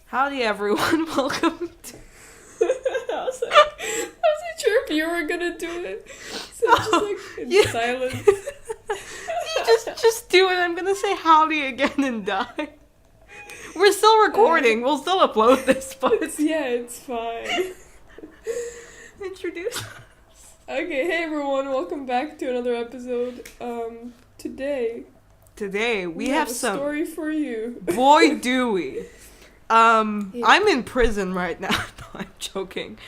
Howdy everyone, welcome to... I wasn't sure if you were gonna do it. So just like in silence. You just do it. I'm gonna say howdy again and die. We're still recording. We'll still upload this, but it's fine. Introduce us. Okay, hey everyone, welcome back to another episode. Today we have some story for you. Boy, do we. I'm in prison right now. No, I'm joking.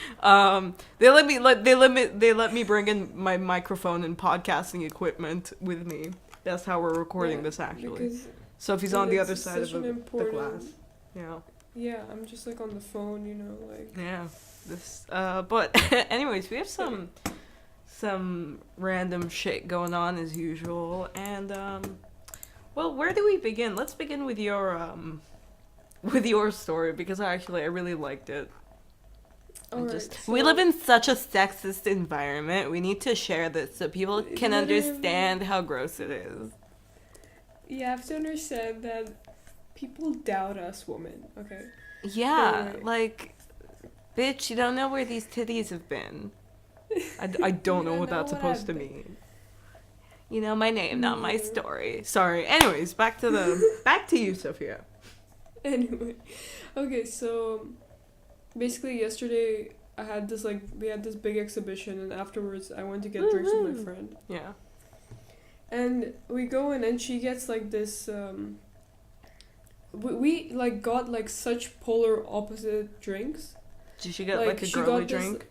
They let me bring in my microphone and podcasting equipment with me. That's how we're recording this actually. Sophie's on the other side of the glass. Yeah. Yeah, I'm just like on the phone, like. Yeah. But anyways, we have some random shit going on as usual, and well, where do we begin? Let's begin with your story, because I really liked it. We live in such a sexist environment. We need to share this so people can understand how gross it is. You have to understand that people doubt us women, okay? Yeah, like, bitch, you don't know where these titties have been. I don't know what that's supposed to mean. You know my name, not my story. Sorry. Anyways, back to you, Sophia. Anyway, okay, so basically yesterday we had this big exhibition, and afterwards I went to get drinks with my friend. Yeah. And we go in, and she gets like this we like got like such polar opposite drinks. Did she get like a girly drink?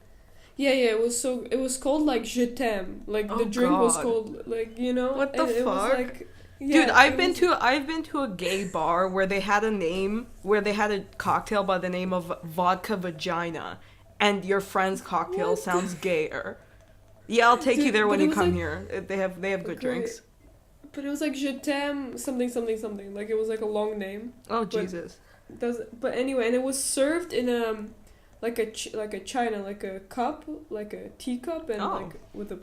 Yeah, it was called like Je t'aime. Like the drink was called like, What the fuck? It was like, dude, I've been to a gay bar where they had a cocktail by the name of Vodka Vagina, and your friend's cocktail sounds gayer. Yeah, I'll take you there when you come here. They have good drinks. But it was like Je t'aime something something something. Like it was like a long name. Oh Jesus. But anyway, and it was served in like a china, like a cup, like a teacup, and like with the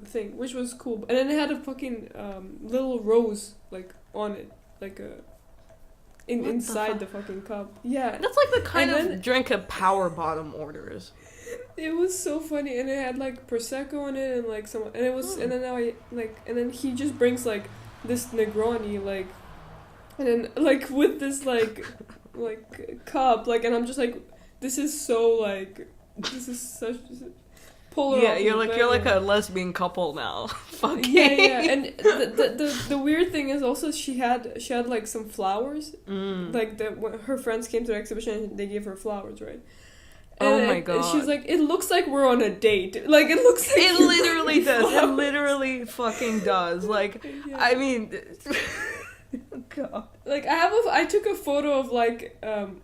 thing, which was cool. And then it had a fucking little rose like on it, like a inside the fucking cup. Yeah, that's like the kind of drink a power bottom orders. It was so funny, and it had like prosecco in it, and like and it was, and then he just brings like this Negroni, like, and then like with this like cup, like, and I'm just like, this is such polar. Yeah, you're like a lesbian couple now. Fuck yeah. And the weird thing is also she had like some flowers. Like when her friends came to the exhibition, they gave her flowers, right? Oh my god. She's like, it looks like we're on a date. Like, it looks like... It literally does. It literally fucking does. Like, yeah. I mean... God. Like, I took a photo of, like,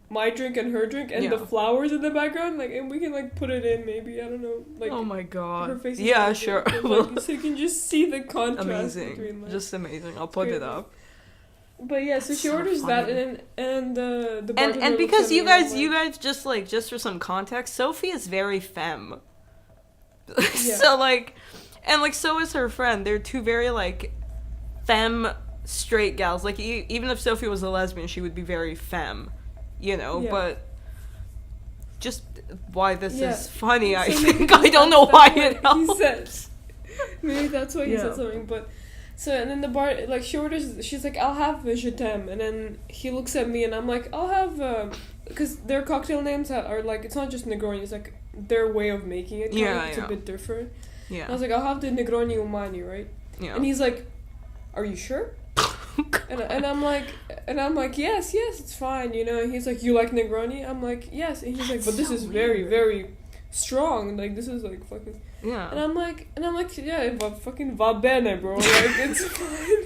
my drink and her drink and the flowers in the background. Like, and we can, like, put it in maybe. I don't know. Like, oh my god. Her face is sure. Like, so you can just see the contrast. Amazing. Between, like, just amazing. I'll put it up. But yeah, so she orders that, and the bartender and because you guys just for some context, Sophie is very femme. Yeah. So like, and like so is her friend. They're two very like femme straight gals. Like even if Sophie was a lesbian, she would be very femme, Yeah. But just why this is funny, so I think I don't know why it helps. Maybe that's why he said something, but. So, and then the bar, like, she orders, she's like, I'll have Je t'aime, and then he looks at me, and I'm like, I'll have, because their cocktail names are, like, it's not just Negroni, it's, like, their way of making it, it's a bit different. Yeah. And I was like, I'll have the Negroni Umani, right? Yeah. And he's like, are you sure? and I'm like, yes, it's fine, And he's like, you like Negroni? I'm like, yes. And he's like, but this is very, very strong, like, this is, like, fucking... Yeah. And I'm like, yeah, fucking va bene, bro. Like, it's fine,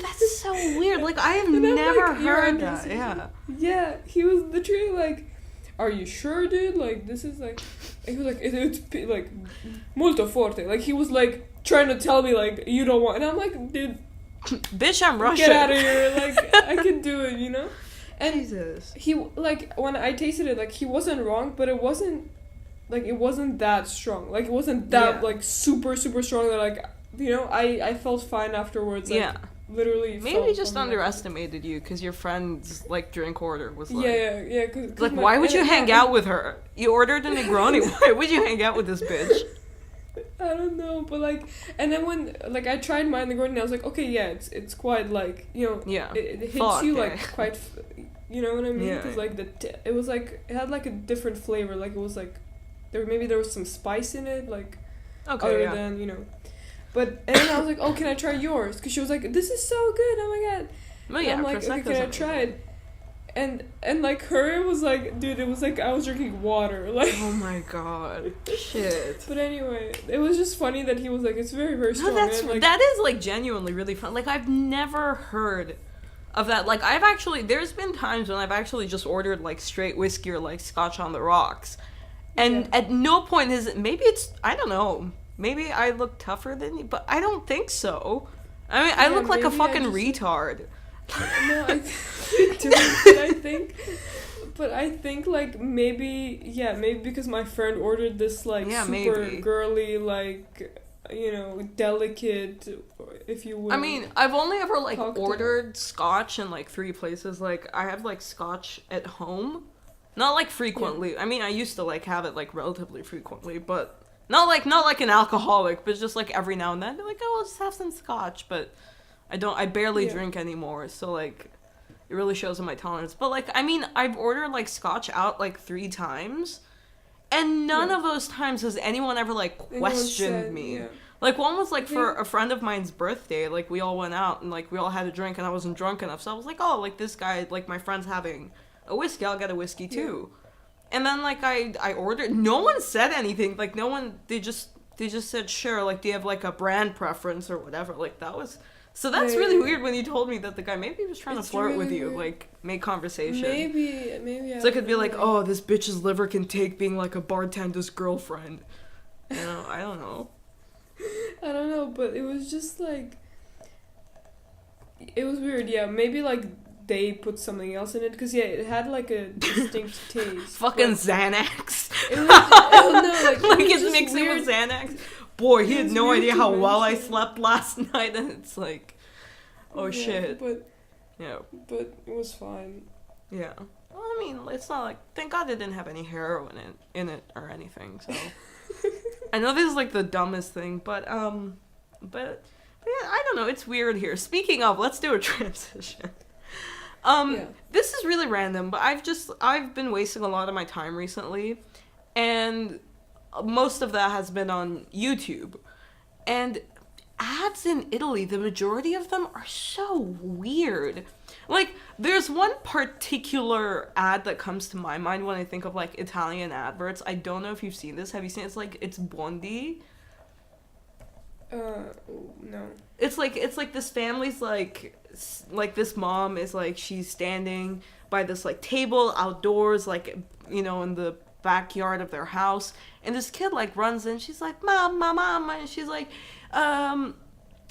That's so weird. Like, I have never heard that. Yeah. Yeah, he was literally like, are you sure, dude? Like, this is like... he was like, it's like molto forte. Like he was like trying to tell me like you don't want, and I'm like, dude, bitch, I'm Russian. Get out of here! Like I can do it, you know. And Jesus. he like when I tasted it, like he wasn't wrong, but it wasn't that strong. Like it wasn't that like super super strong that like you know I felt fine afterwards. Like, literally. Maybe he just underestimated you because your friend's like drink order was like. Yeah. Cause like why would you hang out with her? You ordered a Negroni. Why would you hang out with this bitch? I don't know, but like, and then when like I tried my Negroni, I was like, okay, yeah, it's quite like you know, it hits you like quite, you know what I mean? Because like it was like it had like a different flavor, like it was like there was some spice in it, like other than you know, but and then I was like, oh, can I try yours? Because she was like, this is so good, oh my god. Well, yeah, I'm like, okay, can I try it? And like her, it was like, dude, it was like I was drinking water. Like, oh my god, shit. But anyway, it was just funny that he was like, it's very very strong. No, that is like genuinely really fun. Like I've never heard of that. Like there's been times when I've actually just ordered like straight whiskey or like Scotch on the rocks, and at no point is it. Maybe it's I don't know. Maybe I look tougher than you, but I don't think so. I mean, I look like a fucking retard. No, I do, but I think like maybe because my friend ordered this like super girly like you know delicate if you will. I mean, I've only ever like ordered Scotch in like 3 places. Like I have like Scotch at home, not like frequently. I mean, I used to like have it like relatively frequently, but not like an alcoholic, but just like every now and then. They're like, oh, I'll just have some Scotch, but. I barely drink anymore, so, like, it really shows in my tolerance. But, like, I mean, I've ordered, like, Scotch out, like, 3 times, and none of those times has anyone ever, like, questioned me. Yeah. Like, one was, like, for a friend of mine's birthday, like, we all went out, and, like, we all had a drink, and I wasn't drunk enough, so I was like, oh, like, this guy, like, my friend's having a whiskey, I'll get a whiskey, too. And then, like, I ordered, no one said anything, like, no one, they just said, sure, like, do you have, like, a brand preference or whatever, like, that was... So that's really weird when you told me that the guy maybe was trying to flirt with you, like, make conversation. Maybe. So it could be like, oh, this bitch's liver can take being, like, a bartender's girlfriend. You know, I don't know. I don't know, but it was just, like... It was weird, yeah. Maybe, like, they put something else in it, because, it had, like, a distinct taste. Fucking Xanax. It was... like it's mixing with Xanax. Boy, he had no idea how well I slept last night, and it's like, oh shit. But it was fine. Yeah. Well, I mean, it's not like, thank God it didn't have any heroin in it or anything, so. I know this is like the dumbest thing, but yeah, I don't know, it's weird here. Speaking of, let's do a transition. This is really random, but I've been wasting a lot of my time recently, and most of that has been on YouTube. And ads in Italy, the majority of them are so weird. Like, there's one particular ad that comes to my mind when I think of, like, Italian adverts. I don't know if you've seen this. Have you seen it? It's like, it's Bondi. No. It's like this family's, like this mom is, like, she's standing by this, like, table outdoors, like, you know, in the backyard of their house, and this kid like runs in, she's like, mom, and she's like, and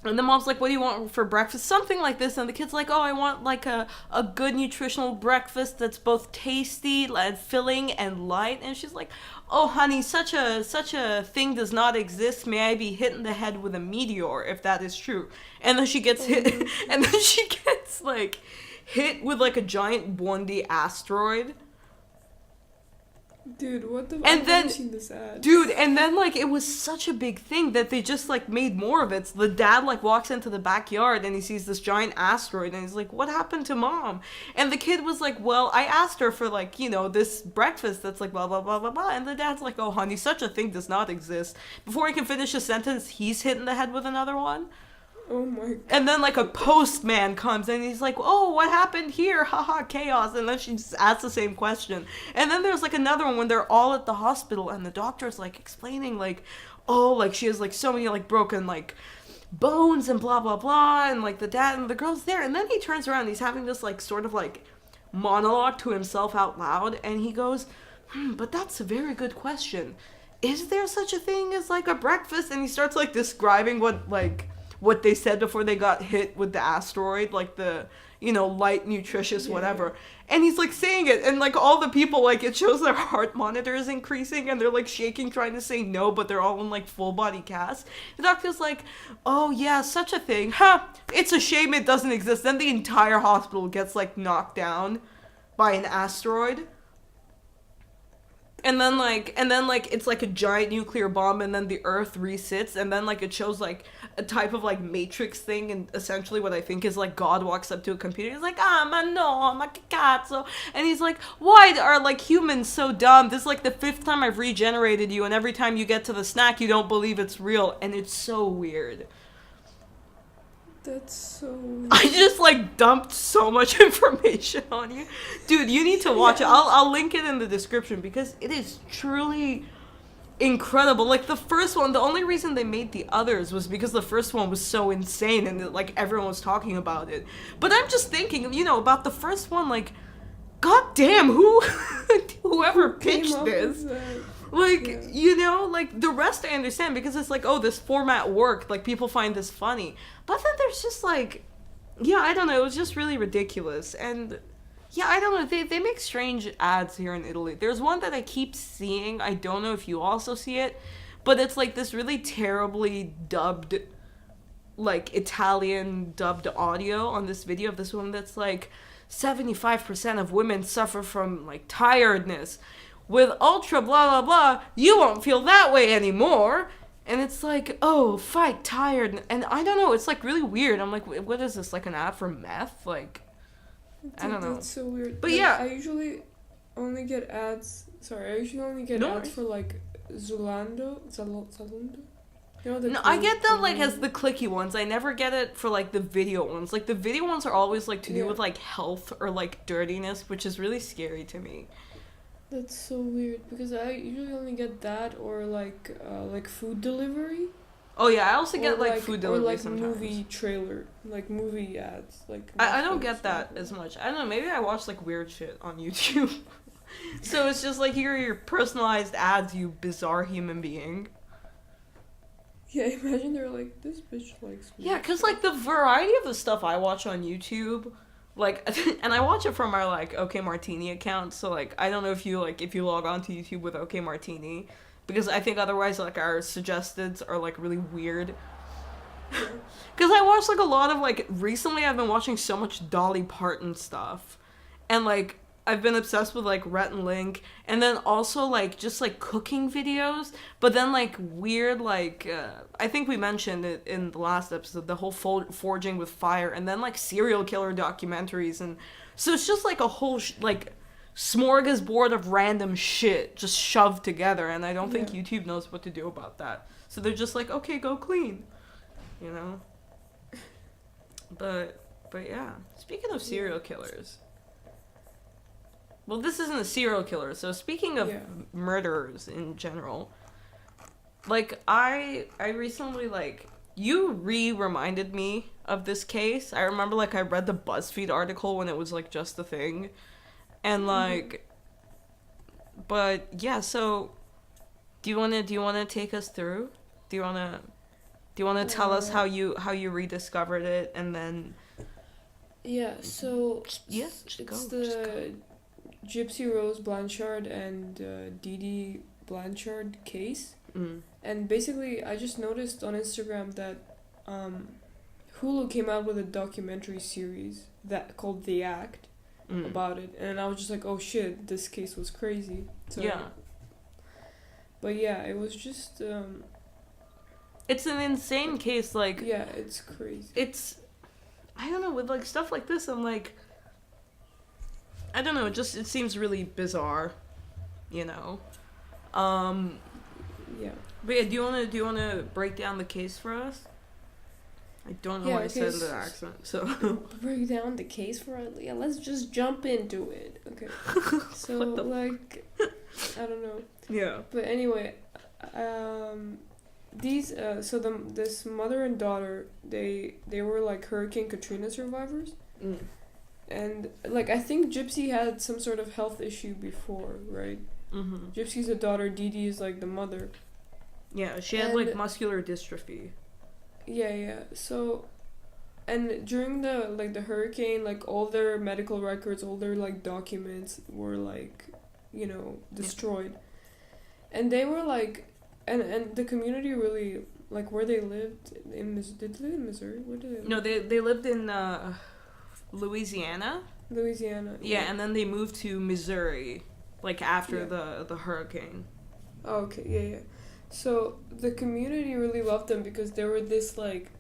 the mom's like, what do you want for breakfast? Something like this, and the kid's like, oh, I want like a good nutritional breakfast that's both tasty and filling and light. And she's like, oh honey, such a thing does not exist. May I be hit in the head with a meteor if that is true. And then she gets hit, and then she gets like hit with like a giant Bondi asteroid. Dude, what the... And I've then, never seen this ad. Dude, and then, like, it was such a big thing that they just, like, made more of it. So the dad, like, walks into the backyard and he sees this giant asteroid and he's like, what happened to mom? And the kid was like, well, I asked her for, like, you know, this breakfast that's like blah, blah, blah, blah, blah. And the dad's like, oh, honey, such a thing does not exist. Before he can finish a sentence, he's hit in the head with another one. Oh my god. And then, like, a postman comes and he's like, oh, what happened here? Haha, chaos. And then she just asks the same question. And then there's, like, another one when they're all at the hospital and the doctor's, like, explaining, like, oh, like, she has, like, so many, like, broken, like, bones and blah, blah, blah. And, like, the dad and the girl's there. And then he turns around and he's having this, like, sort of, like, monologue to himself out loud. And he goes, but that's a very good question. is there such a thing as like a breakfast? And he starts like describing what they said before they got hit with the asteroid, like the, light, nutritious, whatever. And he's like saying it, and like all the people, like it shows their heart monitor is increasing, and they're like shaking trying to say no, but they're all in like full body cast. The doctor's like, oh yeah, such a thing. It's a shame it doesn't exist. Then the entire hospital gets like knocked down by an asteroid. And then it's like a giant nuclear bomb, and then the Earth resits, and then like it shows like a type of like Matrix thing, and essentially what I think is like God walks up to a computer. He's like, ma no, ma che cazzo, and he's like, why are like humans so dumb? This is like the 5th time I've regenerated you, and every time you get to the snack, you don't believe it's real, and it's so weird. That's so weird. I just like dumped so much information on you. Dude, you need to watch it. I'll link it in the description because it is truly incredible. Like the first one, the only reason they made the others was because the first one was so insane and like everyone was talking about it. But I'm just thinking, about the first one, like, god damn, whoever pitched this. Like, like, the rest I understand because it's like, oh, this format worked. Like, people find this funny. But then there's just, like, I don't know. It was just really ridiculous. And, I don't know. They make strange ads here in Italy. There's one that I keep seeing. I don't know if you also see it. But it's, like, this really terribly dubbed, like, Italian dubbed audio on this video of this woman that's, like, 75% of women suffer from, like, tiredness. With ultra blah blah blah, you won't feel that way anymore. And it's like, oh, fight tired. And I don't know, it's like really weird. I'm like, what is this, like an ad for meth? Like, I don't know. That's so weird. But like, yeah. I usually only get ads for like Zalando. I get them like as the clicky ones. I never get it for like the video ones. Like the video ones are always like to do with like health or like dirtiness, which is really scary to me. That's so weird because I usually only get that or like food delivery. Oh yeah, I also get like food delivery or like sometimes. Movie trailer, like movie ads. Like I don't get that as much. I don't know. Maybe I watch like weird shit on YouTube. So it's just like here are your personalized ads, you bizarre human being. Yeah, imagine they're like, this bitch likes me. Yeah, because like the variety of the stuff I watch on YouTube. Like, and I watch it from our, like, OK Martini account, so, like, I don't know if you log on to YouTube with OK Martini, because I think otherwise, like, our suggesteds are, like, really weird. Because I watch, like, a lot of, like, recently I've been watching so much Dolly Parton stuff, and, like, I've been obsessed with, like, Rhett and Link, and then also, like, just, like, cooking videos, but then, like, weird, like, I think we mentioned it in the last episode, the whole forging with fire, and then, like, serial killer documentaries, and so it's just, like, a whole, like, smorgasbord of random shit just shoved together, and I don't think YouTube knows what to do about that. So they're just like, okay, go clean, But yeah, speaking of serial killers... Well, this isn't a serial killer, so speaking of murderers in general, like, I recently, like, you reminded me of this case. I remember, like, I read the BuzzFeed article when it was, like, just a thing, and, like, but, yeah, so, do you wanna take us through? Do you wanna tell us how you rediscovered it, and then... Yeah, so, it's the Gypsy Rose Blanchard and Dee Dee Blanchard case. And basically I just noticed on Instagram that Hulu came out with a documentary series that called The Act about it, and I was just like, oh shit, this case was crazy. So, but yeah, it was just it's an insane case, like, yeah, it's crazy. It's, I don't know, with like stuff like this, I'm like, I don't know, it seems really bizarre, Yeah. But yeah, do you wanna break down the case for us? I don't know what I said in the accent, so break down the case for us. Yeah, let's just jump into it. Okay. So like, I don't know. Yeah. But anyway, this mother and daughter, they were like Hurricane Katrina survivors. And, like, I think Gypsy had some sort of health issue before, right? Gypsy's the daughter, Dee Dee is like the mother. Yeah, she had like muscular dystrophy. Yeah. So, and during the hurricane, like all their medical records, all their like documents were like, destroyed. And they were like, and the community really, like where they lived did they live in Missouri? Where did they live? No, they lived in Louisiana. Louisiana. Yeah, and then they moved to Missouri, like after the hurricane. Oh, okay, yeah. So the community really loved them because they were this like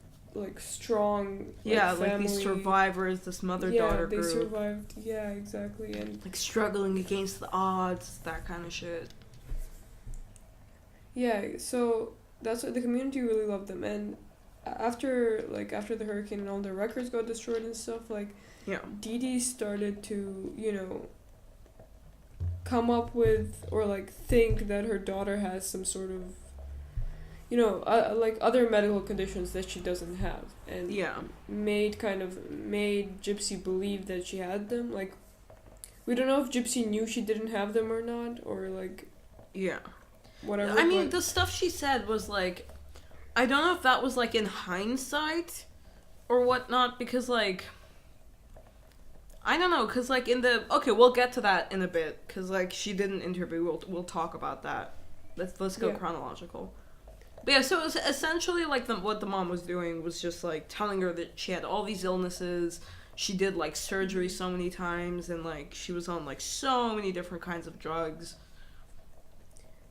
strong family. Like these survivors, this mother-daughter group. Yeah, they survived. Yeah, exactly, and like struggling against the odds, that kind of shit. Yeah, so that's what the community really loved them, and after the hurricane and all their records got destroyed and stuff, like Dee Dee started to come up with or like think that her daughter has some sort of like other medical conditions that she doesn't have, and made Gypsy believe that she had them. Like, we don't know if Gypsy knew she didn't have them or not, or like whatever. I mean, the stuff she said was like, I don't know if that was like in hindsight or whatnot, because like, I don't know, because like we'll get to that in a bit, because like she did an interview, we'll talk about that. Let's go chronological. But yeah, so it was essentially like what the mom was doing was just like telling her that she had all these illnesses. She did like surgery so many times, and like she was on like so many different kinds of drugs.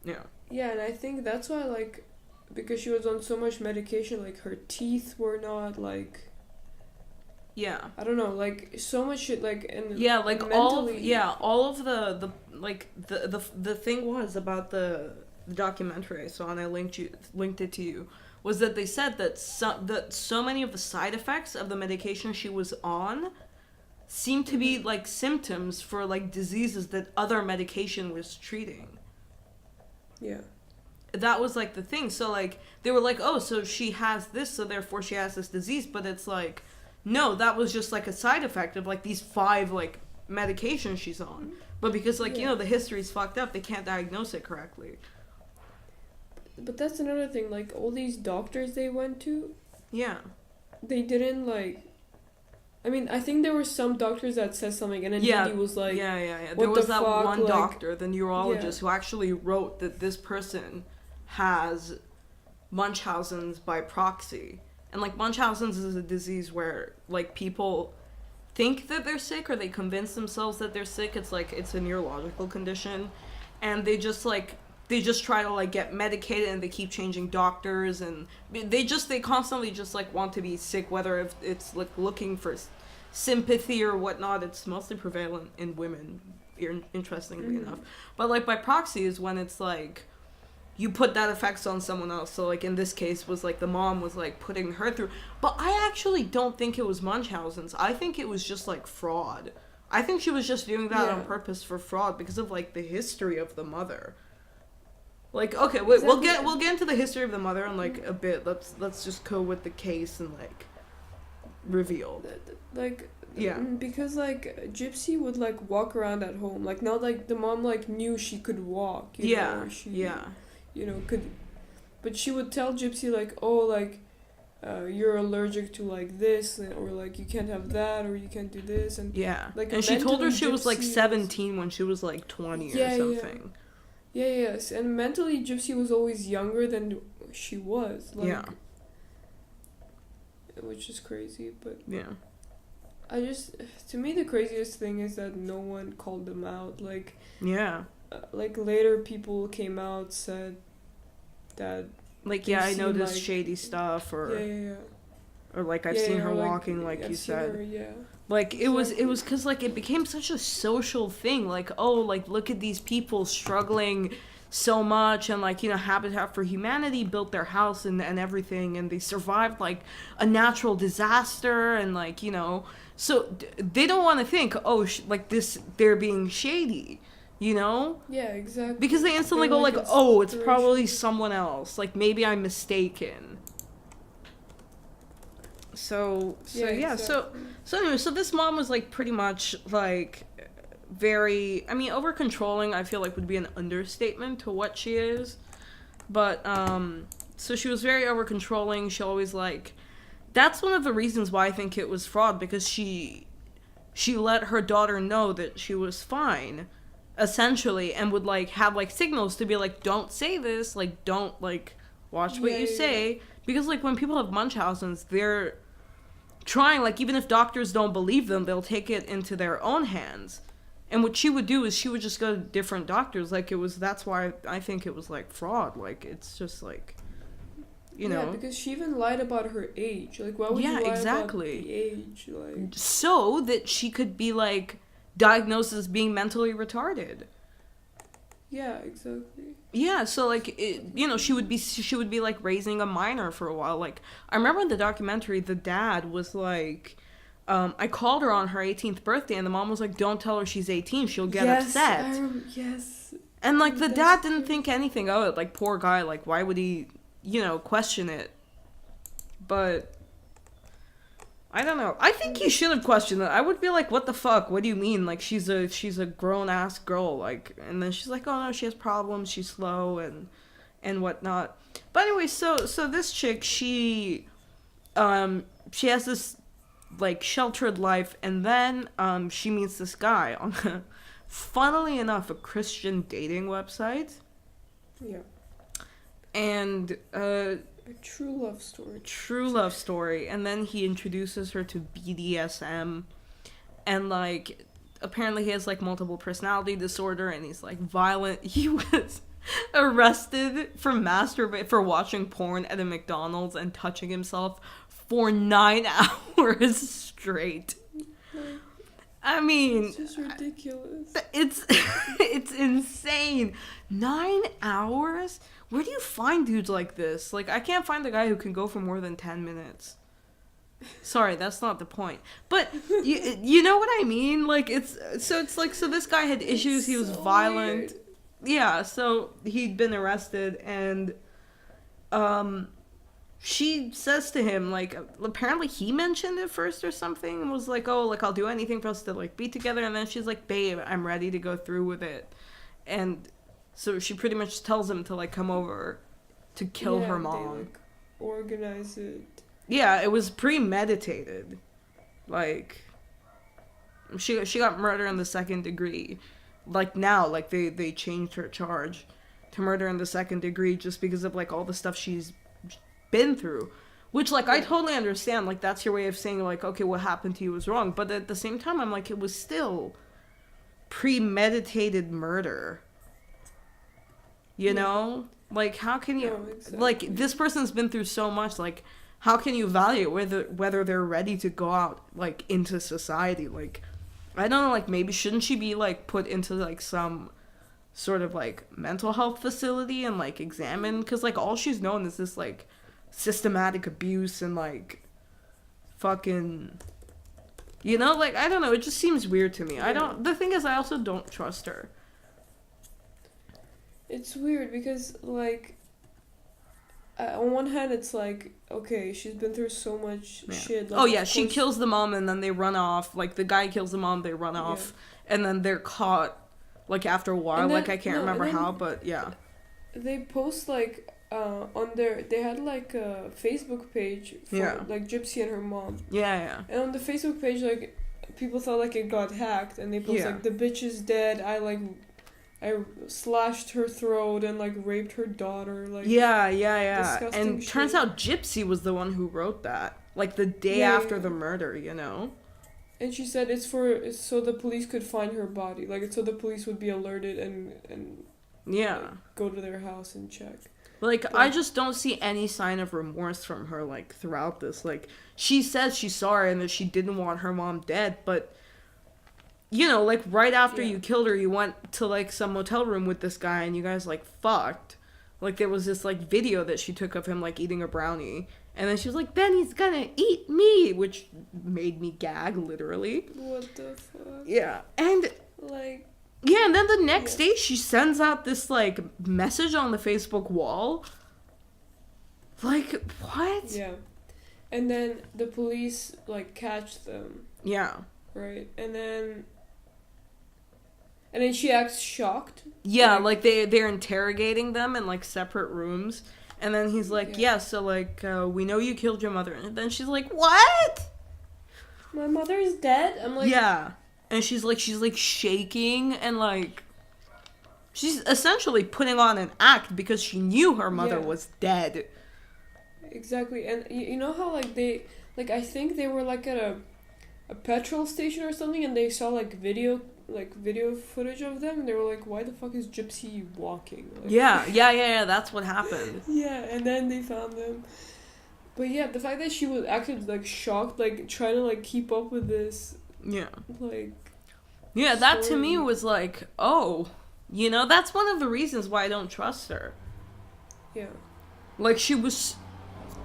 Yeah. Yeah, and I think that's why, like, because she was on so much medication, like her teeth were not like. Yeah. I don't know, like so much shit, like and like and all of the like the thing was about the documentary I saw, and I linked it to you, was that they said that so many of the side effects of the medication she was on seemed to be like symptoms for like diseases that other medication was treating. Yeah. That was like the thing. So like they were like, oh, so she has this, so therefore she has this disease, but it's like, no, that was just like a side effect of like these 5 like medications she's on. But because like the history's fucked up, they can't diagnose it correctly. But that's another thing, like, all these doctors they went to... Yeah. They didn't, like... I mean, I think there were some doctors that said something, and then Dee Dee was like... Yeah. There was that one doctor, the neurologist, who actually wrote that this person has Munchausen's by proxy. And, like, Munchausen's is a disease where, like, people think that they're sick, or they convince themselves that they're sick. It's, like, it's a neurological condition. And they just try to like get medicated, and they keep changing doctors, and they constantly just like want to be sick, whether if it's like looking for sympathy or whatnot. It's mostly prevalent in women, interestingly enough. But like by proxy is when it's like you put that effects on someone else. So like in this case was like the mom was like putting her through. But I actually don't think it was Munchausen's. I think it was just like fraud. I think she was just doing that on purpose for fraud because of like the history of the mother. Like, okay, we'll get into the history of the mother in like a bit. Let's just go with the case and like reveal. Like, because like Gypsy would like walk around at home, like not like the mom like knew she could walk. You know, or she, could, but she would tell Gypsy like, oh, like, you're allergic to like this, or like you can't have that, or you can't do this, and like. And she told her she was like 17 when she was like 20 or something. Yes, and mentally Gypsy was always younger than she was, like, which is crazy, but to me the craziest thing is that no one called them out, like, like later people came out, said that, like, I noticed like, shady stuff, or or like I've seen her walking, like you said. Her, Like, it was because, like, it became such a social thing. Like, oh, like, look at these people struggling so much. And, like, Habitat for Humanity built their house and everything. And they survived, like, a natural disaster. And, like, so they don't want to think, oh, like, they're being shady, Yeah, exactly. Because they instantly go, like, oh, it's probably someone else. Like, maybe I'm mistaken. So anyway, so this mom was like pretty much like very, I mean, over controlling, I feel like would be an understatement to what she is. But, so she was very over controlling. She always, like, that's one of the reasons why I think it was fraud, because she let her daughter know that she was fine, essentially, and would, like, have, like, signals to be like, don't say this, like, don't, like, watch what you say. Because, like, when people have Munchausen's, they're trying, like, even if doctors don't believe them, they'll take it into their own hands. And what she would do is she would just go to different doctors. Like, that's why I think it was, like, fraud. Like, it's just, like, you know. Yeah, because she even lied about her age. Like, why would you lie exactly. about the age? Like, so that she could be, like, diagnosed as being mentally retarded. Yeah, exactly. Yeah, so, like, she would be, like, raising a minor for a while. Like, I remember in the documentary, the dad was, like, I called her on her 18th birthday, and the mom was like, don't tell her she's 18, she'll get upset. Yes. And, like, the dad didn't think anything of it. Like, poor guy, like, why would he, question it? But I don't know. I think he should have questioned it. I would be like, what the fuck? What do you mean? Like, she's a grown-ass girl, like, and then she's like, oh, no, she has problems, she's slow, and whatnot. But anyway, so this chick, she has this, like, sheltered life, and then, she meets this guy on, funnily enough, a Christian dating website. Yeah. And, a true love story. True love story. And then he introduces her to BDSM. And, like, apparently he has, like, multiple personality disorder, and he's, like, violent. He was arrested for watching porn at a McDonald's and touching himself for 9 hours straight. I mean, it's just ridiculous. It's insane. 9 hours? Where do you find dudes like this? Like, I can't find a guy who can go for more than 10 minutes. Sorry, that's not the point. But you know what I mean? Like, so this guy had issues. He was violent. Weird. Yeah, so he'd been arrested, and she says to him, like, apparently he mentioned it first or something, and was like, oh, like, I'll do anything for us to, like, be together. And then she's like, babe, I'm ready to go through with it. And so she pretty much tells him to, like, come over to kill her mom. They, like, organize it. Yeah, it was premeditated. Like, she got murder in the second degree. Like, now, like, they changed her charge to murder in the second degree just because of, like, all the stuff she's been through. Which, like, I totally understand. Like, that's your way of saying, like, okay, what happened to you was wrong. But at the same time, I'm like, it was still premeditated murder. You know? Like, how can you... exactly. Like, this person's been through so much, like, how can you evaluate whether they're ready to go out, like, into society? Like, I don't know, like, maybe shouldn't she be, like, put into, like, some sort of, like, mental health facility and, like, examined? Because, like, all she's known is this, like, systematic abuse and, like, fucking... You know, like, I don't know, it just seems weird to me. Yeah. The thing is, I also don't trust her. It's weird because, like, on one hand, it's like, okay, she's been through so much shit. Like, oh, yeah, she kills the mom and then they run off. Like, the guy kills the mom, they run off. And then they're caught, like, after a while. Then, like, I can't remember how, but yeah. They post, like, they had, like, a Facebook page for, like, Gypsy and her mom. Yeah. And on the Facebook page, like, people thought, like, it got hacked. And they post, like, the bitch is dead. I slashed her throat and, like, raped her daughter. Like, yeah. And shit. Turns out Gypsy was the one who wrote that. Like, the day after the murder, you know? And she said it's so the police could find her body. Like, it's so the police would be alerted and like, go to their house and check. Like, I just don't see any sign of remorse from her, like, throughout this. Like, she says she's sorry and that she didn't want her mom dead, but... You know, like, right after you killed her, you went to, like, some motel room with this guy, and you guys, like, fucked. Like, there was this, like, video that she took of him, like, eating a brownie. And then she was like, then he's gonna eat me! Which made me gag, literally. What the fuck? Yeah. And... Like... Yeah, and then the next day, she sends out this, like, message on the Facebook wall. Like, what? Yeah. And then the police, like, catch them. Yeah. Right? And then... And then she acts shocked. Yeah, like they're interrogating them in like separate rooms, and then he's like, yeah, so like we know you killed your mother, and then she's like, what? My mother is dead? I'm like, yeah, and she's like shaking, and like she's essentially putting on an act because she knew her mother was dead. Exactly. And you know how like they, like I think they were like at a petrol station or something, and they saw like video footage of them, and they were like, why the fuck is Gypsy walking? Like, yeah, that's what happened. Yeah, and then they found them. But yeah, the fact that she was actually like shocked, like trying to like keep up with this. Yeah. Like. Yeah, that to me was like, oh, you know, that's one of the reasons why I don't trust her. Yeah. Like she was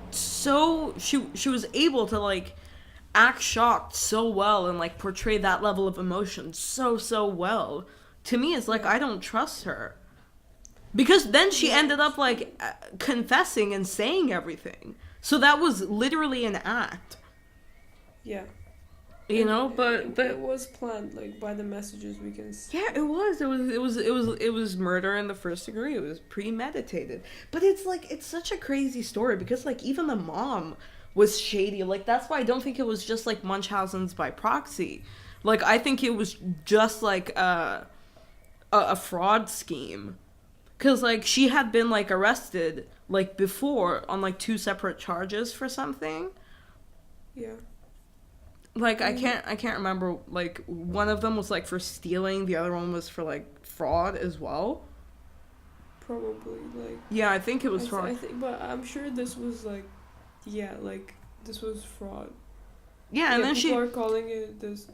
so she was able to like act shocked so well and like portray that level of emotion so well. To me, it's like I don't trust her, because then she ended up like confessing and saying everything. So that was literally an act. Yeah. You know, but it was planned, like by the messages we can see. Yeah, it was murder in the first degree. It was premeditated. But it's like it's such a crazy story because like even the mom was shady. Like that's why I don't think it was just like Munchausen's by proxy. Like I think it was just like a fraud scheme. Cuz like she had been like arrested like before on like 2 separate charges for something. Yeah. Like I can't remember, like one of them was like for stealing, the other one was for like fraud as well. Probably like. Yeah, I think it was fraud. I think, but I'm sure this was like, yeah, like this was fraud. Yeah, and then people are calling it this.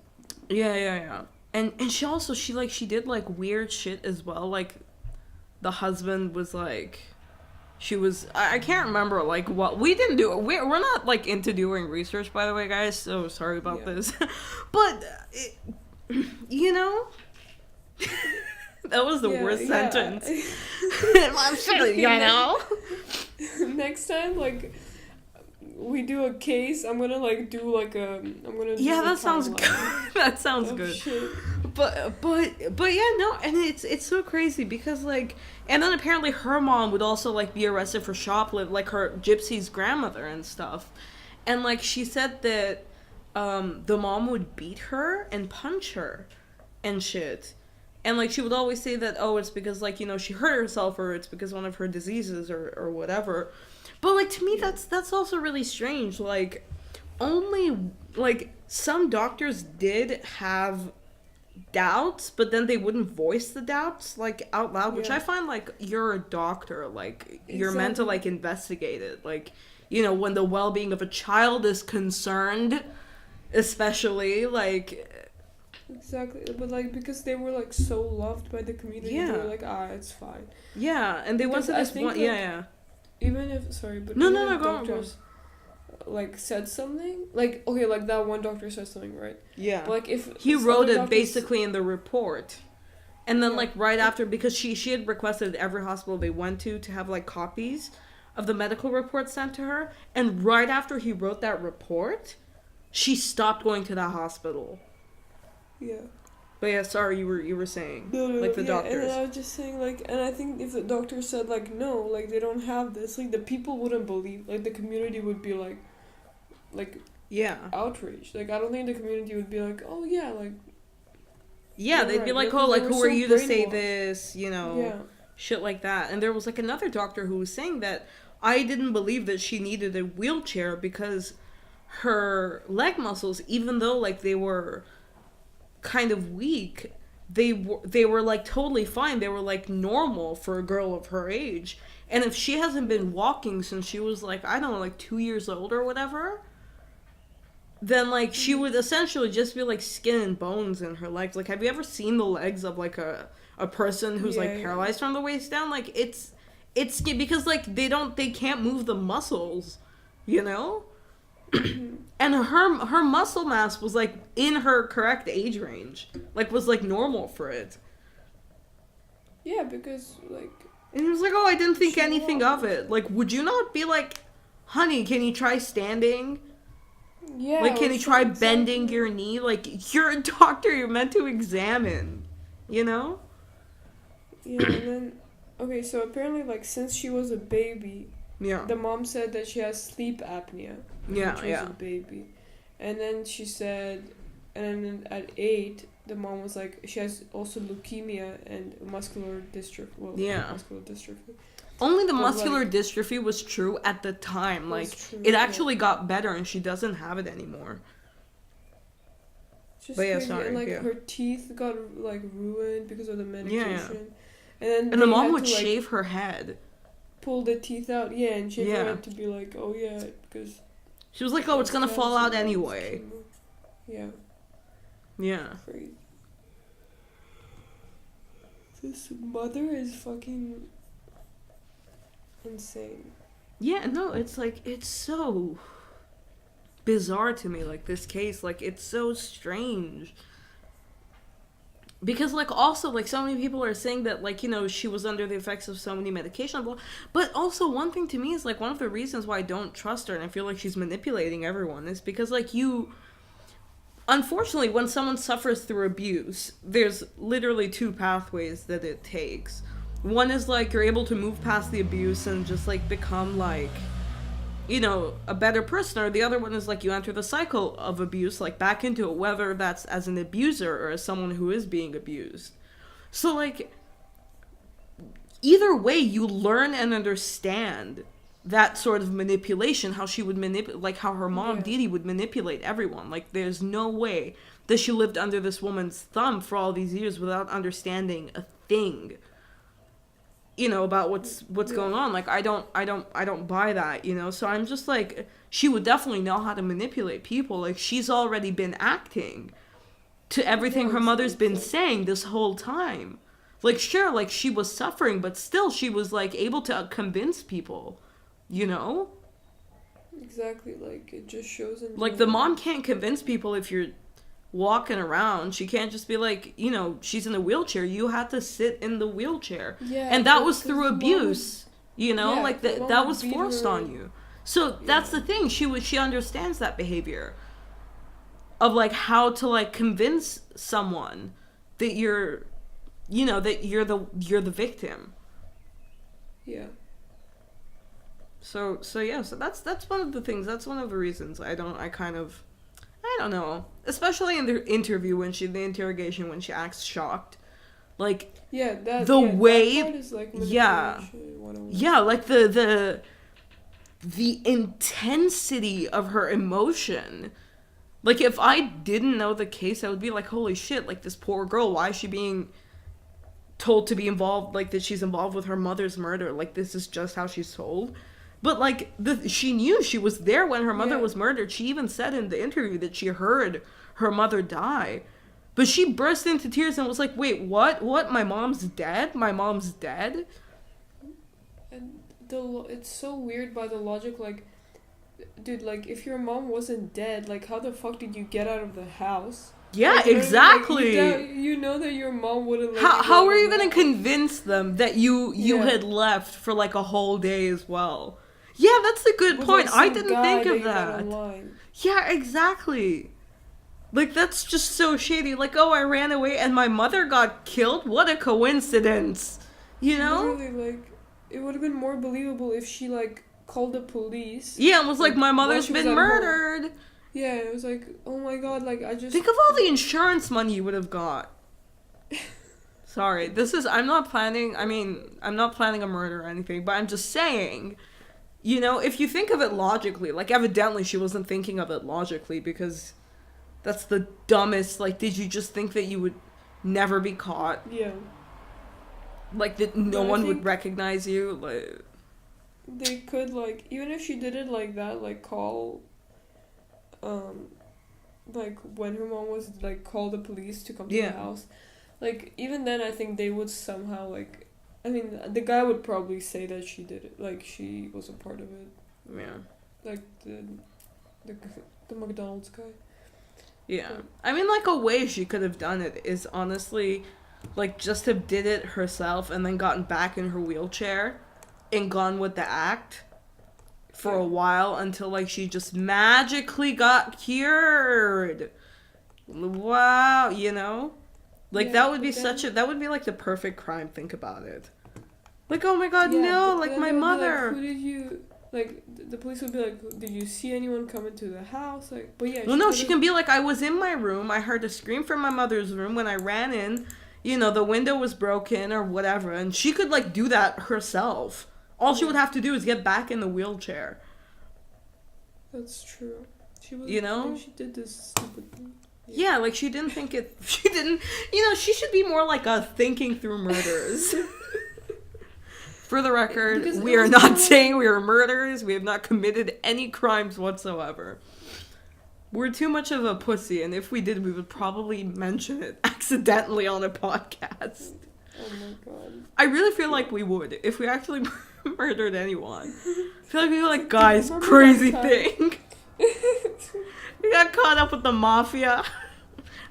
Yeah. And she did like weird shit as well. Like the husband was like, I can't remember like what we didn't do. We're not like into doing research, by the way, guys. So sorry about this, but you know, that was the worst sentence. I'm sure you know. Next time, like we do a case, I'm gonna like do like a. I'm gonna. Do that sounds good. That sounds good. Shit. But yeah, no, and it's so crazy because like, and then apparently her mom would also like be arrested for shoplifting, like her Gypsy's grandmother and stuff, and like she said that the mom would beat her and punch her and shit, and like she would always say that, oh, it's because like, you know, she hurt herself or it's because one of her diseases or whatever. But like to me that's also really strange. Like only like some doctors did have doubts, but then they wouldn't voice the doubts like out loud, which I find like you're a doctor, like you're meant to like investigate it, like, you know, when the well-being of a child is concerned, especially like. Exactly, but like because they were like so loved by the community, they were like, it's fine. Yeah, and they went to this one. Yeah. Even if go doctors like said something, like okay, like that one doctor said something, right? Yeah. But, like if he wrote it basically in the report, and then like right after, because she had requested every hospital they went to have like copies of the medical report sent to her, and right after he wrote that report, she stopped going to that hospital. Yeah. But yeah, sorry, you were saying no, like the doctors. And I was just saying like, and I think if the doctor said like no, like they don't have this, like the people wouldn't believe, like the community would be like outraged. Like I don't think the community would be like, oh yeah, like they'd be like, oh, like who are you to say this, you know, shit like that. And there was like another doctor who was saying that I didn't believe that she needed a wheelchair because her leg muscles, even though like they were kind of weak, they were like totally fine. They were like normal for a girl of her age. And if she hasn't been walking since she was like, I don't know, like 2 years old or whatever, then like she would essentially just be like skin and bones in her legs. Like, have you ever seen the legs of like a person who's like paralyzed from the waist down? Like it's because like they can't move the muscles, you know? And her muscle mass was like in her correct age range, like was like normal for it. Yeah, because like. And he was like, "Oh, I didn't think anything of it. Like, would you not be like, honey, can you try standing? Yeah. Like, can you try bending your knee? Like, you're a doctor. You're meant to examine. you know? Yeah, and then okay, so apparently like since she was a baby, Yeah. the mom said that she has sleep apnea Yeah, when she was a baby. And then she said, and then at 8, the mom was like, she has also leukemia and muscular dystrophy. Well, muscular dystrophy. Only the muscular dystrophy was true at the time. Like, it actually got better and she doesn't have it anymore. Just crazy. And like her teeth got like ruined because of the medication. And the mom would shave her head. Pull the teeth out, and shave her head to be like, oh yeah, because she was like, oh, it's gonna fall out anyway. Yeah. Crazy. This mother is fucking insane. Yeah, no, it's like, it's so bizarre to me, like, this case, like, it's so strange. Because, like, also, like, so many people are saying that, like, you know, she was under the effects of so many medications. But also, one thing to me is, like, one of the reasons why I don't trust her and I feel like she's manipulating everyone is because, like, unfortunately, when someone suffers through abuse, there's literally 2 pathways that it takes. One is, like, you're able to move past the abuse and just, like, become, like, you know, a better person, or the other one is, like, you enter the cycle of abuse, like, back into it, whether that's as an abuser or as someone who is being abused. So, like, either way, you learn and understand that sort of manipulation, how she would manipulate, like, how her mom, Dee Dee, would manipulate everyone. Like, there's no way that she lived under this woman's thumb for all these years without understanding a thing, you know, about what's going on. Like, I don't buy that, you know? So I'm just like, she would definitely know how to manipulate people. Like, she's already been acting to everything her mother's been saying this whole time. Like, sure, like, she was suffering, but still she was, like, able to convince people, you know? Exactly, like, it just shows in like, the mom can't convince people if you're walking around. She can't just be like, you know, she's in a wheelchair, you have to sit in the wheelchair. And that was through abuse, you know, like, that was forced on you. So that's the thing, she understands that behavior of, like, how to, like, convince someone that you're, you know, that you're the victim. So that's one of the things, that's one of the reasons I don't know. Especially in the interview the interrogation when she acts shocked. Like, the way, that part is like like the intensity of her emotion. Like, if I didn't know the case, I would be like, holy shit, like, this poor girl, why is she being told to be involved, like, that she's involved with her mother's murder? Like, this is just how she's told. But, like, she knew, she was there when her mother was murdered. She even said in the interview that she heard her mother die. But she burst into tears and was like, wait, what? What? My mom's dead? My mom's dead? And it's so weird by the logic, like, dude, like, if your mom wasn't dead, like, how the fuck did you get out of the house? Yeah, like, exactly. You know that your mom wouldn't let How are you going to convince them that you had left for, like, a whole day as well? Yeah, that's a good point. Like, I didn't think of that. Yeah, exactly. Like, that's just so shady. Like, oh, I ran away and my mother got killed? What a coincidence. You know? Literally, like, it would have been more believable if she, like, called the police. Yeah, and was like, my mother's been murdered. Home. Yeah, it was like, oh my god, like, I just... Think of all the insurance money you would have got. Sorry, I'm not planning a murder or anything, but I'm just saying, you know, if you think of it logically, like, evidently she wasn't thinking of it logically, because that's the dumbest, like, did you just think that you would never be caught? Yeah. Like, that no one would recognize you? Like... They could, like, even if she did it like that, like, call... like, when her mom was, like, call the police to come to the house. Like, even then, I think they would somehow, like... I mean, the guy would probably say that she did it. Like, she was a part of it. Yeah. Like, the McDonald's guy. Yeah. I mean, like, a way she could have done it is, honestly, like, just have did it herself and then gotten back in her wheelchair and gone with the act for a while until, like, she just magically got cured. Wow, you know? Like, Yeah, that would be then, that would be, like, the perfect crime, think about it. Like, oh my god, yeah, no, but like, then my they would be mother. Like, who did you... Like, the police would be like, did you see anyone come into the house? Like, but yeah. Well, no, she can be like, I was in my room, I heard a scream from my mother's room. When I ran in, you know, the window was broken or whatever. And she could, like, do that herself. All she would have to do is get back in the wheelchair. That's true. She was, you know? She did this stupid thing. Yeah, like, she didn't think it... She didn't... You know, she should be more like a thinking through murders. For the record, Because we are not saying we are murderers. We have not committed any crimes whatsoever. We're too much of a pussy, and if we did, we would probably mention it accidentally on a podcast. Oh my god. I really feel like we would, if we actually murdered anyone. I feel like we'd be like, guys, crazy thing. We got caught up with the Mafia.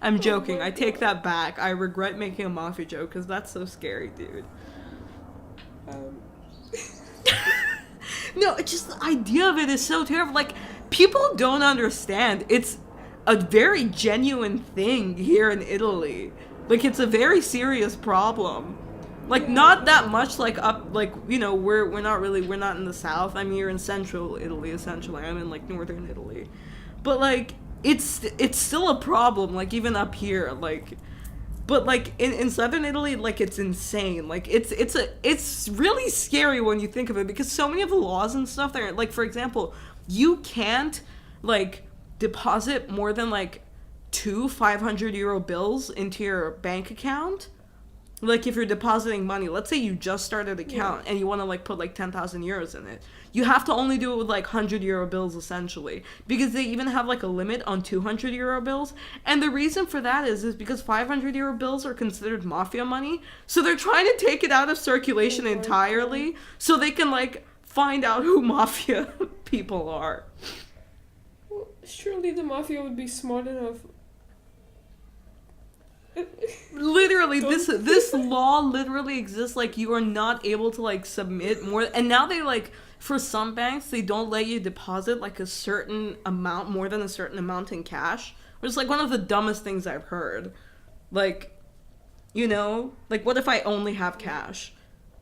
I'm joking. I take that back. I regret making a Mafia joke, because that's so scary, dude. No, it's just the idea of it is so terrible. Like, people don't understand. It's a very genuine thing here in Italy. Like, it's a very serious problem. Like, not that much, like, up, like, you know, we're not in the south. I mean, you're in central Italy, essentially. I'm in, like, northern Italy. But, like, it's still a problem, like, even up here, like... But, like, in southern Italy, like, it's insane. Like, it's really scary when you think of it, because so many of the laws and stuff there, like, for example, you can't, like, deposit more than, like, 2 500-euro bills into your bank account. Like, if you're depositing money, let's say you just started an account and you want to, like, put, like, 10,000 euros in it. You have to only do it with, like, 100-euro bills, essentially. Because they even have, like, a limit on 200-euro bills. And the reason for that is because 500-euro bills are considered Mafia money. So they're trying to take it out of circulation entirely so they can, like, find out who Mafia people are. Well, surely the Mafia would be smart enough... Literally, this law literally exists. Like, you are not able to, like, submit more, and now they, like, for some banks, they don't let you deposit, like, a certain amount, more than a certain amount in cash, which is, like, one of the dumbest things I've heard. Like, you know, like, what if I only have cash?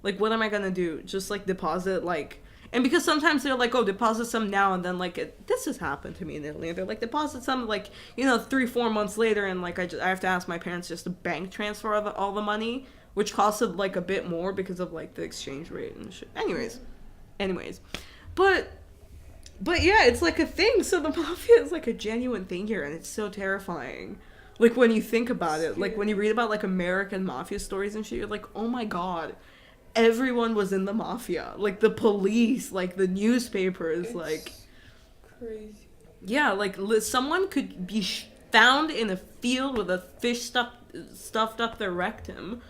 Like, what am I gonna do? Just, like, deposit, like... And because sometimes they're like, oh, deposit some now, and then, like, this has happened to me in Italy. They're like, deposit some, like, you know, 3-4 months later, and, like, I have to ask my parents just to bank transfer all the money, which costed, like, a bit more because of, like, the exchange rate and shit. Anyways. But yeah, it's, like, a thing. So the Mafia is, like, a genuine thing here, and it's so terrifying. Like, when you think about it, like, when you read about, like, American Mafia stories and shit, you're like, oh my god. Everyone was in the Mafia, like the police, like the newspapers, like crazy. Yeah, like someone could be found in a field with a fish stuffed up their rectum,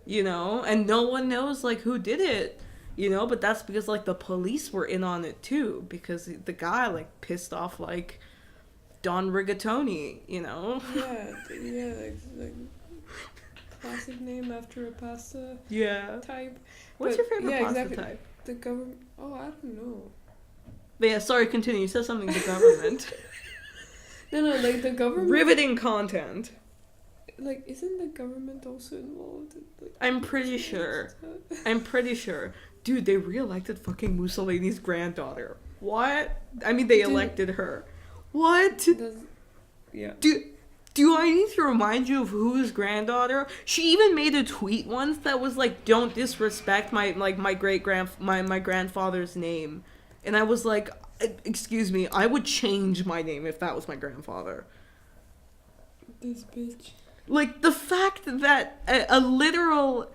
you know, and no one knows like who did it, you know. But that's because like the police were in on it too, because the guy like pissed off like Don Rigatoni, you know. Yeah, like classic name after a pasta type. What's your favorite pasta type? The government. Oh, I don't know. But yeah, sorry, continue. You said something, the government. No, like the government. Riveting content. Like, isn't the government also involved? Like, I'm pretty sure. Dude, they re-elected fucking Mussolini's granddaughter. What? I mean, they elected her. What? Yeah. Do I need to remind you of whose granddaughter? She even made a tweet once that was like, "Don't disrespect my grandfather's name," and I was like, "Excuse me, I would change my name if that was my grandfather." This bitch. Like the fact that a literal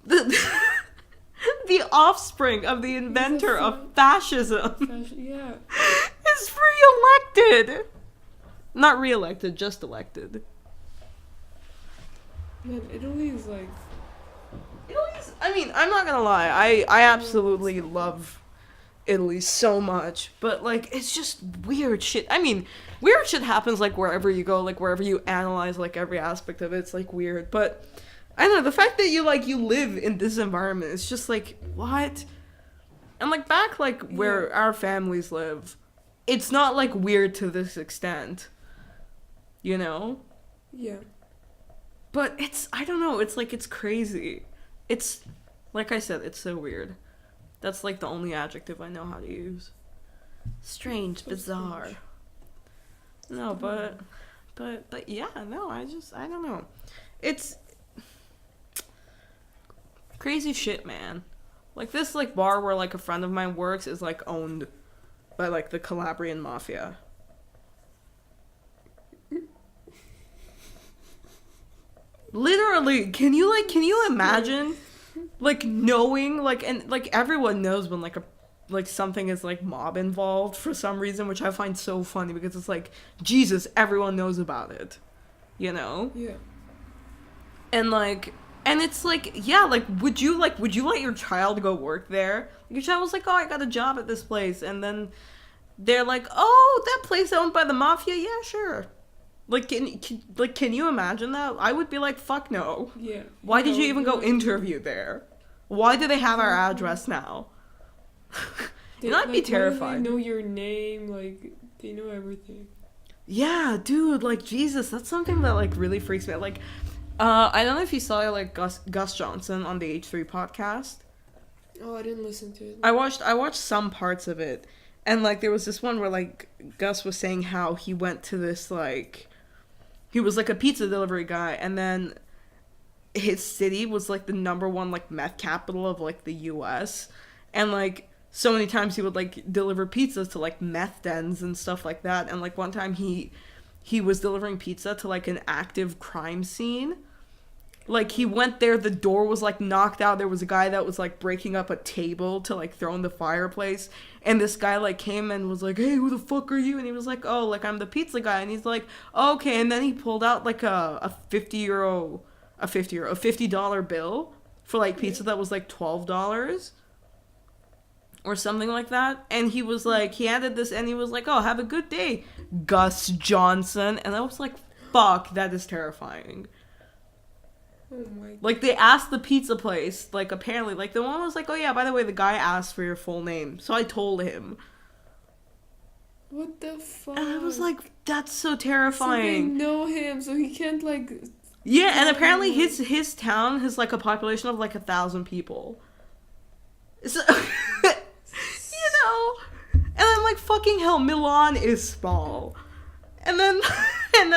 the offspring of the inventor of fascism is re-elected. Not re-elected, just elected. Man, Italy's like... I mean, I'm not gonna lie. I absolutely love Italy so much. But, like, it's just weird shit. I mean, weird shit happens, like, wherever you go. Like, wherever you analyze, like, every aspect of it. It's, like, weird. But, I don't know. The fact that you live in this environment, it's just, like, what? And, like, back, like, where our families live, it's not, like, weird to this extent. You know? Yeah. But I don't know, it's like, it's crazy. It's, like I said, it's so weird. That's like the only adjective I know how to use. Strange, so bizarre. Strange. No, but yeah, no, I don't know. It's crazy shit, man. Like, this, like, bar where, like, a friend of mine works is, like, owned by, like, the Calabrian Mafia. Literally, can you imagine, like, knowing, like, and, like, everyone knows when, like, something is, like, mob involved for some reason, which I find so funny, because it's like, Jesus, everyone knows about it, you know? Yeah. And, like, and it's like, yeah, like, would you let your child go work there? Your child was like, oh, I got a job at this place, and then they're like, oh, that place owned by the Mafia? Yeah, sure. Like, can you imagine that? I would be like, fuck no. Yeah. Why did you even go interview there? Why do they have our address now? You know, I'd be terrified. They know your name, like, they know everything. Yeah, dude, like, Jesus, that's something that, like, really freaks me out. Like, I don't know if you saw, like, Gus Johnson on the H3 podcast. Oh, I didn't listen to it. I watched some parts of it, and, like, there was this one where, like, Gus was saying how he went to this, like, he was, like, a pizza delivery guy, and then his city was, like, the #1, like, meth capital of, like, the U.S., and, like, so many times he would, like, deliver pizzas to, like, meth dens and stuff like that, and, like, one time he was delivering pizza to, like, an active crime scene. Like, he went there, the door was, like, knocked out, there was a guy that was, like, breaking up a table to, like, throw in the fireplace, and this guy, like, came and was like, hey, who the fuck are you? And he was like, oh, like, I'm the pizza guy, and he's like, oh, okay, and then he pulled out, like, a $50 bill for, like, pizza that was, like, $12, or something like that, and he was like, he added this, and he was like, oh, have a good day, Gus Johnson, and I was like, fuck, that is terrifying. Oh my God. Like, they asked the pizza place, like, apparently, like, the one was like, oh yeah, by the way, the guy asked for your full name, so I told him. What the fuck? And I was like, that's so terrifying. So they know him, so he can't, like... Yeah, and apparently his town has, like, a population of, like, 1,000 people. So, you know, and I'm like, fucking hell, Milan is small. And then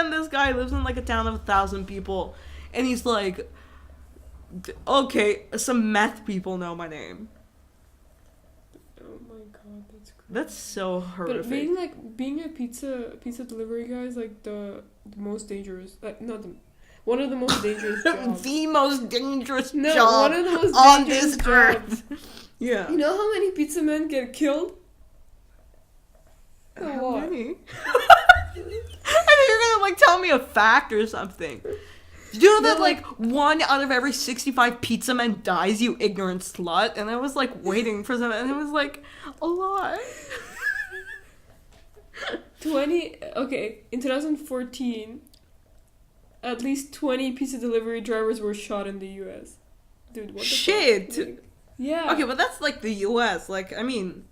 this guy lives in, like, a town of 1,000 people. And he's like, okay, some meth people know my name. Oh my God, that's crazy. That's so horrific. But being a pizza delivery guy is, like, the most dangerous, like, not the, one of the most dangerous jobs. The most dangerous job one of the most on this earth. Yeah. You know how many pizza men get killed? How many? I think you're gonna, like, tell me a fact or something. Did you know that, like, 1 out of every 65 pizza men dies, you ignorant slut? And I was, like, waiting for some, and it was, like, a lot. In 2014, at least 20 pizza delivery drivers were shot in the U.S. Dude, what the shit! Fuck? Like, yeah. Okay, but that's, like, the U.S. Like, I mean,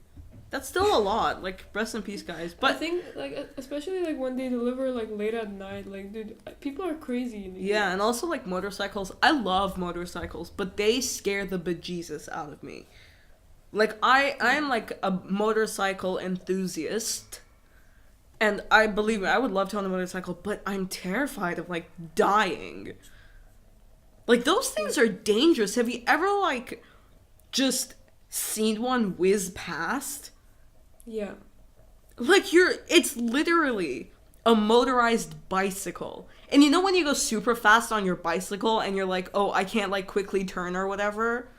that's still a lot. Like, rest in peace, guys. But I think, like, especially, like, when they deliver, like, late at night, like, dude, people are crazy in the yeah, US. And also, like, motorcycles. I love motorcycles, but they scare the bejesus out of me. Like, I'm, like, a motorcycle enthusiast, and believe me, I would love to own a motorcycle, but I'm terrified of, like, dying. Like, those things are dangerous. Have you ever, like, just seen one whiz past? Yeah. Like, it's literally a motorized bicycle. And you know when you go super fast on your bicycle and you're like, oh, I can't, like, quickly turn or whatever?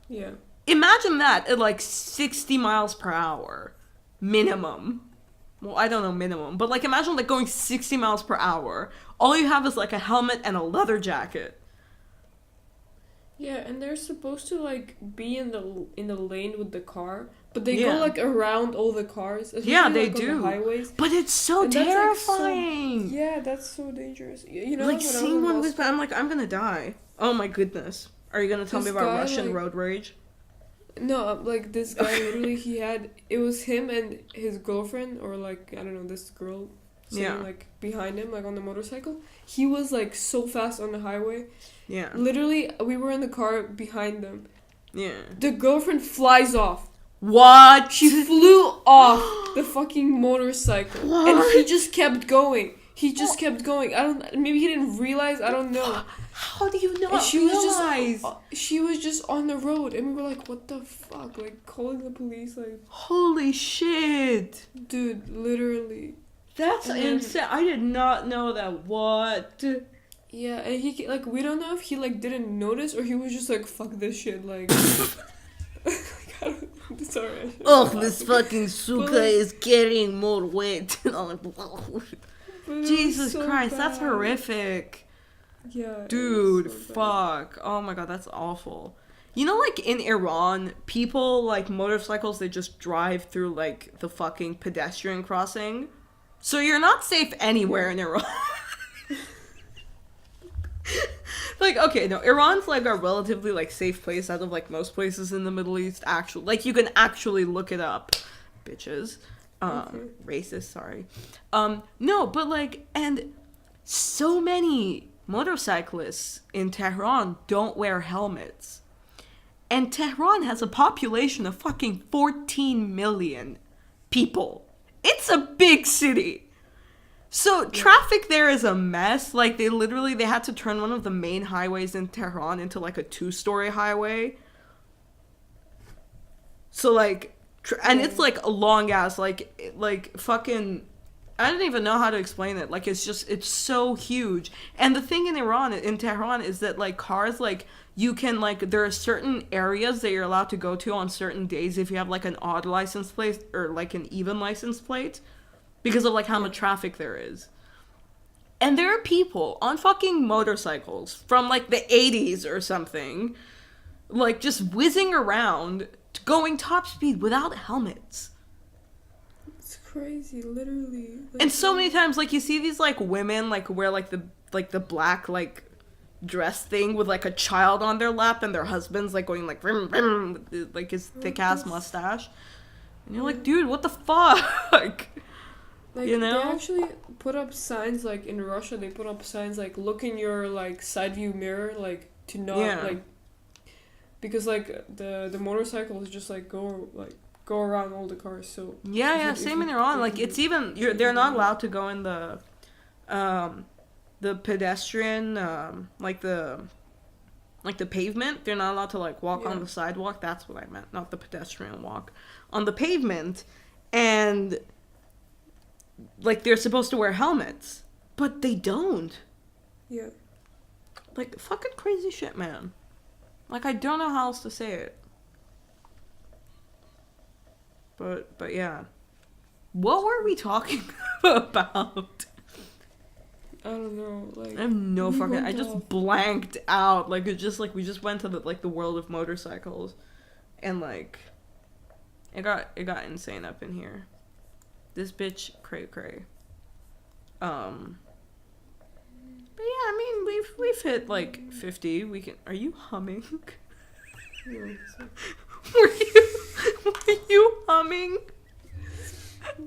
Yeah. Imagine that at, like, 60 miles per hour. Minimum. Well, I don't know minimum, but, like, imagine, like, going 60 miles per hour. All you have is, like, a helmet and a leather jacket. Yeah, and they're supposed to, like, be in the lane with the car, but they go, like, around all the cars. Yeah, they like, do. on the highways. But it's so terrifying. Yeah, that's so dangerous. You know, like, seeing one whiz past, I'm like, I'm gonna die. Oh my goodness. Are you gonna tell me about Russian road rage? No, like, this guy, literally, it was him and his girlfriend, or, like, I don't know, this girl. sitting like behind him, like on the motorcycle. He was like so fast on the highway. Yeah. Literally, we were in the car behind them. Yeah. The girlfriend flies off. What? She flew off the fucking motorcycle. What? And he just kept going. He just kept going. Maybe he didn't realize, I don't know. How do you know? And she was just on the road, and we were like, what the fuck? Like, calling the police, like... Holy shit. Dude, literally. That's insane. I did not know that. What? Yeah, and he, like, we don't know if he, like, didn't notice, or he was just like, fuck this shit, like... Sorry. Oh, this fucking suka is carrying more weight. Jesus so Christ, bad. That's horrific. Yeah. Dude, so fuck. Oh my god, that's awful. You know, like, in Iran, people, like, motorcycles, they just drive through, like, the fucking pedestrian crossing. So you're not safe anywhere in Iran. Like, okay, no, Iran's, like, a relatively, like, safe place out of, like, most places in the Middle East, actually. Like, you can actually look it up. Bitches. Racist, sorry. No, but, like, and so many motorcyclists in Tehran don't wear helmets. And Tehran has a population of fucking 14 million people. It's a big city. So traffic there is a mess. Like, they had to turn one of the main highways in Tehran into, like, a 2-story highway. So, like, and it's, like, a long ass, like fucking, I don't even know how to explain it. Like, it's so huge. And the thing in Tehran, is that, like, cars, like, you can, like, there are certain areas that you're allowed to go to on certain days if you have, like, an odd license plate or, like, an even license plate. Because of, like, how much traffic there is. And there are people on fucking motorcycles from, like, the 80s or something, like, just whizzing around, going top speed without helmets. It's crazy, literally. And so many times, like, you see these, like, women, like, wear, like, the black, like, dress thing with, like, a child on their lap, and their husband's, like, going, like, rim, rim, with, like, his thick-ass mustache. And you're like, dude, what the fuck? Like, you know? They actually put up signs, like, in Russia, they put up signs, like, look in your, like, side view mirror, like, to not, like, because, like, the motorcycles just, like, go around all the cars, so... Yeah, same in Iran, like, it's even, they're not allowed to go in the pedestrian, like the pavement, they're not allowed to, like, walk on the sidewalk, that's what I meant, not the pedestrian walk, on the pavement, and... like, they're supposed to wear helmets, but they don't. Yeah. Like, fucking crazy shit, man. Like, I don't know how else to say it. But yeah. What were we talking about? I don't know, like... I have no fucking... I just blanked out. Like, it just, like, we just went to, the world of motorcycles. And, like... It got insane up in here. This bitch, cray. But yeah, I mean, we've hit, like, 50. We can... Are you humming? No, Were you humming?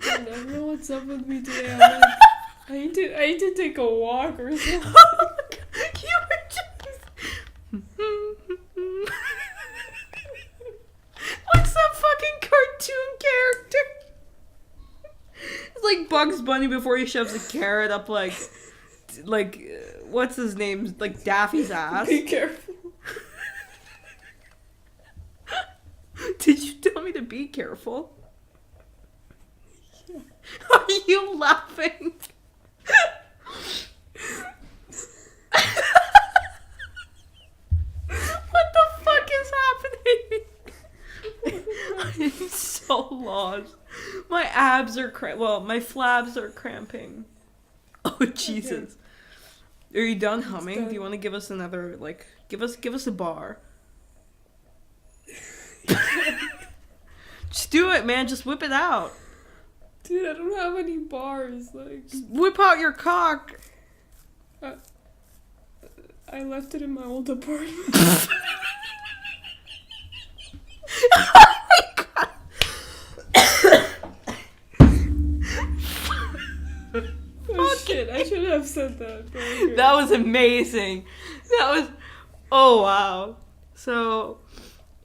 I don't know what's up with me today. I'm like, I need to take a walk or something. You were just... What's that fucking cartoon character? It's like Bugs Bunny before he shoves a carrot up, like, what's his name? Like, Daffy's ass. Be careful. Did you tell me to be careful? Yeah. Are you laughing? What the fuck is happening? I'm so lost. My abs are my flabs are cramping. Oh Jesus! Okay. Are you done humming? Do you want to give us another, like, give us a bar? Just do it, man. Just whip it out. Dude, I don't have any bars. Like, just whip out your cock. I left it in my old apartment. shit. I should have said that. Okay. That was amazing. Oh, wow. So,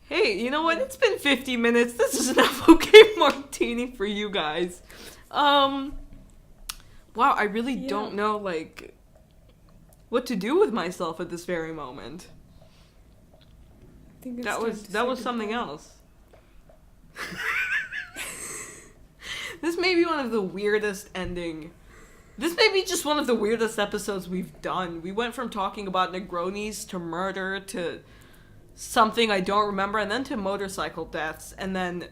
hey, you know what? It's been 50 minutes. This is enough okay martini for you guys. Wow, I really don't know, like, what to do with myself at this very moment. I think That was something else. This may be one of the weirdest This may be just one of the weirdest episodes we've done. We went from talking about Negronis to murder to something I don't remember, and then to motorcycle deaths, and then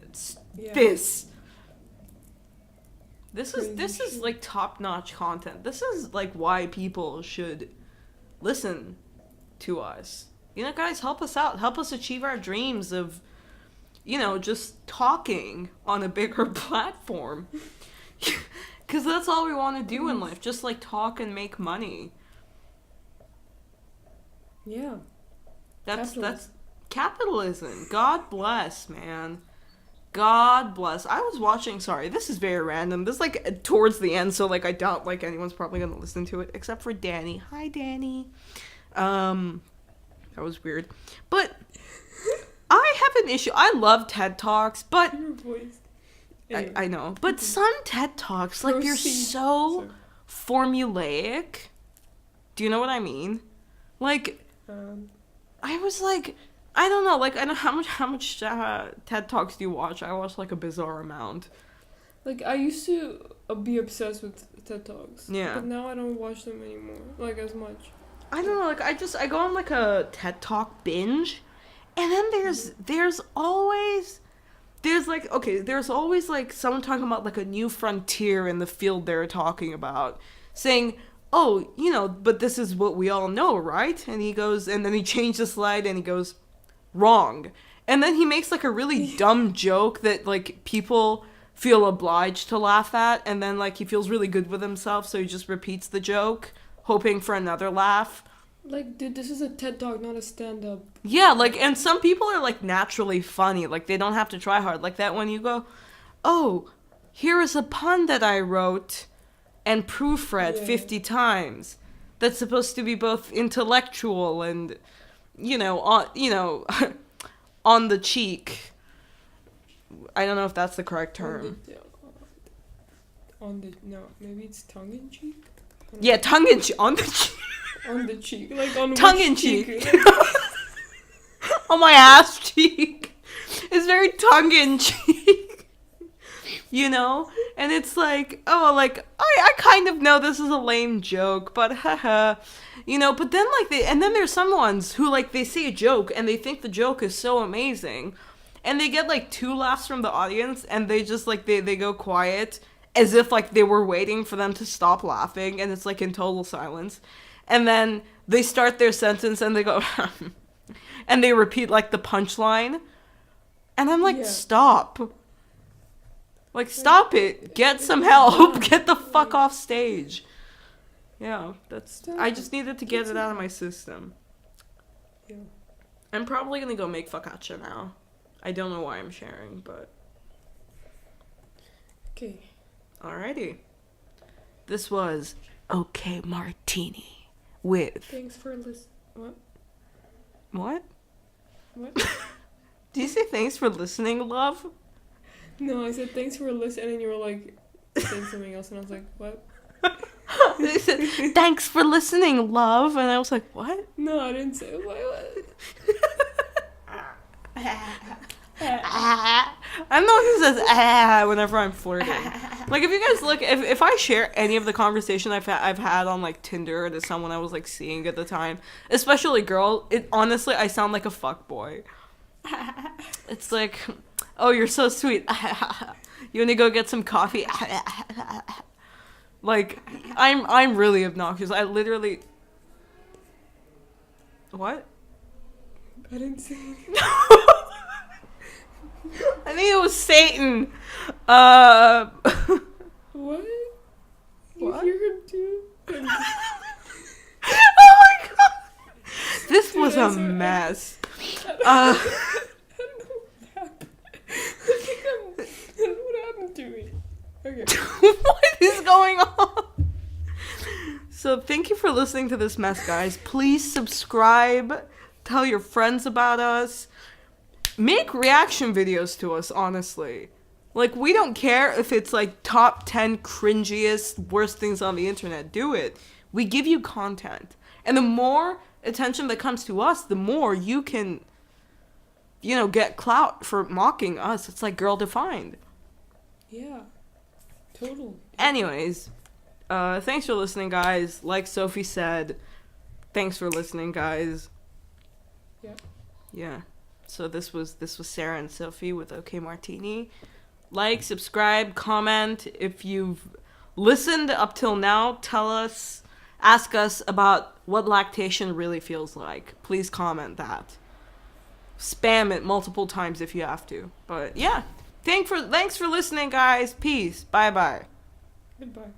this. This is like top-notch content. This is like why people should listen to us. You know, guys, help us out. Help us achieve our dreams of, you know, just talking on a bigger platform. Because that's all we want to do in life. Just, like, talk and make money. Yeah. That's capitalism. God bless, man. God bless. I was watching, sorry, this is very random. This is, like, towards the end, so, like, I doubt, like, anyone's probably going to listen to it, except for Danny. Hi, Danny. That was weird. But I have an issue. I love TED Talks, but Your voice. Anyway. I know. But some TED Talks, like, they're so formulaic. Do you know what I mean? Like, I was like, I don't know. Like, I know how much TED Talks do you watch? I watch, like, a bizarre amount. Like, I used to be obsessed with TED Talks. Yeah. But now I don't watch them anymore, like, as much. I don't know, like, I go on, like, a TED Talk binge, and then there's always, like, someone talking about, like, a new frontier in the field they're talking about, saying, oh, you know, but this is what we all know, right? And he goes, and then he changed the slide, and he goes, wrong. And then he makes, like, a really dumb joke that, like, people feel obliged to laugh at, and then, like, he feels really good with himself, so he just repeats the joke, hoping for another laugh. Like, dude, this is a TED Talk, not a stand-up. Yeah, like, and some people are, like, naturally funny. Like, they don't have to try hard. Like that when you go, oh, here is a pun that I wrote and proofread 50 times. That's supposed to be both intellectual and, you know, on the cheek. I don't know if that's the correct term. No, maybe it's tongue-in-cheek? Yeah, tongue-in-cheek. On the cheek. On the cheek. Like, on tongue-in-cheek. On my ass cheek. It's very tongue-in-cheek. You know? And it's like, oh, like, I kind of know this is a lame joke, but haha. You know, but then, like, and then there's some ones who, like, they say a joke, and they think the joke is so amazing, and they get, like, 2 laughs from the audience, and they just, like, they go quiet, as if, like, they were waiting for them to stop laughing, and it's, like, in total silence. And then they start their sentence, and they go, and they repeat, like, the punchline. And I'm like, stop. Like, stop it. Get some help. Get the fuck off stage. Yeah, I just needed to get it out of my system. Yeah. I'm probably gonna go make focaccia now. I don't know why I'm sharing, but... Okay. Alrighty. This was Okay Martini with... Thanks for listening. What? What? What? Did you say thanks for listening, love? No, I said thanks for listening, and you were like saying something else, and I was like, what? They said, thanks for listening, love, and I was like, what? No, I didn't say what? I'm the one who says whenever I'm flirting. Like, if you guys look, if I share any of the conversation I've had on, like, Tinder to someone I was, like, seeing at the time, especially girl, it honestly, I sound like a fuckboy. It's like, oh, you're so sweet. You want to go get some coffee? Like, I'm really obnoxious. I literally... What? I didn't say anything. I think it was Satan. What? What? You heard him too? Oh my god! This was a mess. I don't know what happened. I don't know what happened to me. Okay. What is going on? So thank you for listening to this mess, guys. Please subscribe. Tell your friends about us. Make reaction videos to us, honestly. Like, we don't care if it's like top 10 cringiest, worst things on the internet. Do it. We give you content. And the more attention that comes to us, the more you can, get clout for mocking us. It's like girl defined. Yeah. Totally. Anyways, thanks for listening, guys. Like Sophie said, thanks for listening, guys. Yeah. Yeah. So this was Sarah and Sophie with OK Martini. Like, subscribe, comment. If you've listened up till now, ask us about what lactation really feels like. Please comment that. Spam it multiple times if you have to. But yeah, thanks for listening, guys. Peace. Bye-bye. Goodbye.